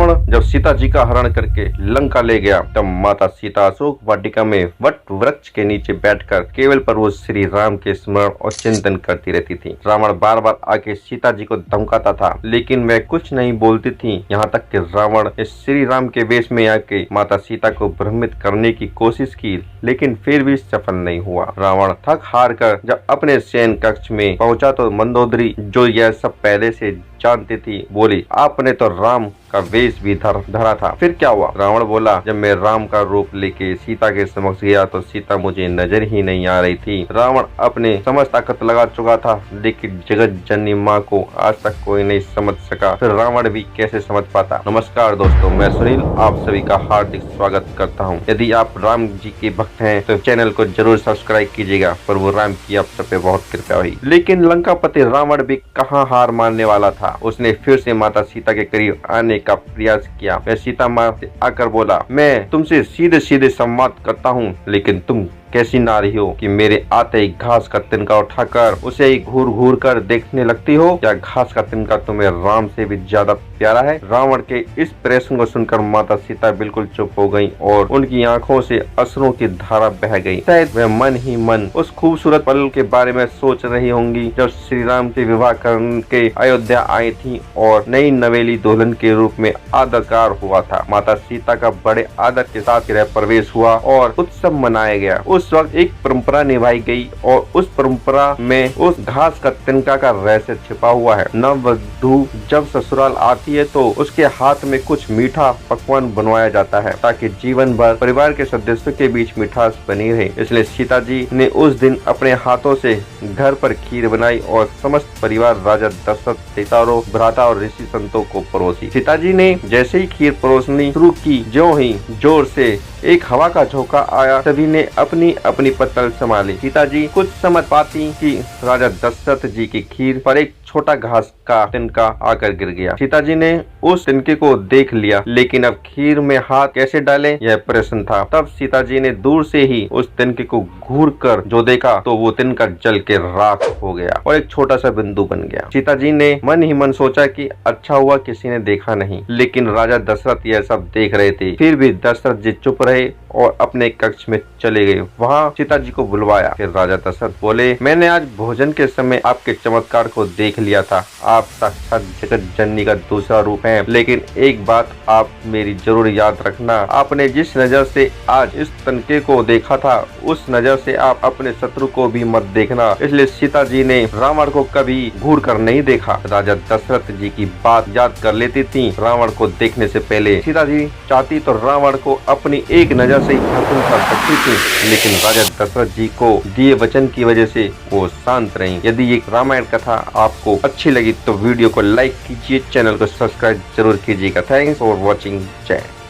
रावण जब सीता जी का हरण करके लंका ले गया तब माता सीता अशोक वाटिका में वट वृक्ष के नीचे बैठकर केवल प्रभु श्री राम के स्मरण और चिंतन करती रहती थी। रावण बार बार आके सीता जी को धमकाता था लेकिन वह कुछ नहीं बोलती थी। यहाँ तक कि रावण श्री राम के वेश में आके माता सीता को भ्रमित करने की कोशिश की लेकिन फिर भी सफल नहीं हुआ। रावण थक हार कर जब अपने शयन कक्ष में पहुंचा तो मंदोदरी जो यह सब पहले से जानती थी बोली, आपने तो राम का वेश भी धरा था, फिर क्या हुआ? रावण बोला, जब मैं राम का रूप लेके सीता के समक्ष गया तो सीता मुझे नजर ही नहीं आ रही थी। रावण अपने समस्त ताकत लगा चुका था लेकिन जगत जननी माँ को आज तक कोई नहीं समझ सका, फिर रावण भी कैसे समझ पाता। नमस्कार दोस्तों, मैं सुनील आप सभी का हार्दिक स्वागत करता हूँ। यदि आप राम जी के भक्त हैं तो चैनल को जरूर सब्सक्राइब कीजिएगा। प्रभु राम की आप सब पे बहुत कृपा हुई। लेकिन लंकापति रावण भी कहाँ हार मानने वाला था। उसने फिर से माता सीता के करीब आने का प्रयास किया। वह सीता माँ से आकर बोला, मैं तुमसे सीधे सीधे संवाद करता हूँ लेकिन तुम कैसी नारी हो कि मेरे आते ही घास का तिनका उठाकर उसे ही घूर घूर कर देखने लगती हो? क्या घास का तिनका तुम्हें राम से भी ज्यादा प्यारा है? रावण के इस प्रश्न को सुनकर माता सीता बिल्कुल चुप हो गईं और उनकी आंखों से अश्रुओं की धारा बह गई। शायद वह मन ही मन उस खूबसूरत पल के बारे में सोच रही होंगी जब श्री राम से विवाह करके अयोध्या आई थी और नई नवेली दुल्हन के रूप में आदरकार हुआ था। माता सीता का बड़े आदर के साथ गृह प्रवेश हुआ और उत्सव मनाया गया। उस वक्त एक परंपरा निभाई गई और उस परंपरा में उस घास का तिनका का रहस्य छिपा हुआ है। नववधू जब ससुराल आती है तो उसके हाथ में कुछ मीठा पकवान बनवाया जाता है ताकि जीवन भर परिवार के सदस्यों के बीच मिठास बनी रहे। इसलिए सीता जी ने उस दिन अपने हाथों से घर पर खीर बनाई और समस्त परिवार राजा दशरथ, सितारों, भ्राता और ऋषि संतों को परोसी। सीता जी ने जैसे ही खीर परोसनी शुरू की, ज्यों ही जोर से एक हवा का झोंका आया, सभी ने अपनी अपनी पत्तल संभाली। सीता जी कुछ समझ पाती कि राजा दशरथ जी की खीर पर एक छोटा घास का तिनका आकर गिर गया। सीता जी ने उस तिनके को देख लिया लेकिन अब खीर में हाथ कैसे डाले यह प्रश्न था। तब सीता जी ने दूर से ही उस तिनके को घूर कर जो देखा तो वो तिनका जल के राख हो गया और एक छोटा सा बिंदु बन गया। सीता जी ने मन ही मन सोचा कि अच्छा हुआ किसी ने देखा नहीं, लेकिन राजा दशरथ यह सब देख रहे थे। फिर भी दशरथ जी चुप रहे और अपने कक्ष में चले गए। वहाँ सीता जी को बुलवाया। फिर राजा दशरथ बोले, मैंने आज भोजन के समय आपके चमत्कार को देख लिया था। आप साक्षात जगत जननी का दूसरा रूप हैं, लेकिन एक बात आप मेरी जरूर याद रखना, आपने जिस नजर से आज इस तिनके को देखा था उस नजर से आप अपने शत्रु को भी मत देखना। इसलिए सीता जी ने रावण को कभी घूर कर नहीं देखा। राजा दशरथ जी की बात याद कर लेती थी। रावण को देखने से पहले सीता जी चाहती तो रावण को अपनी एक नजर से खत्म कर सकती थी, लेकिन राजा दशरथ जी को दिए वचन की वजह से वो शांत रहीं। यदि ये रामायण कथा आपको अच्छी लगी तो वीडियो को लाइक कीजिए, चैनल को सब्सक्राइब जरूर कीजिएगा। Thanks for watching.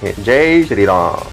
जय श्री राम।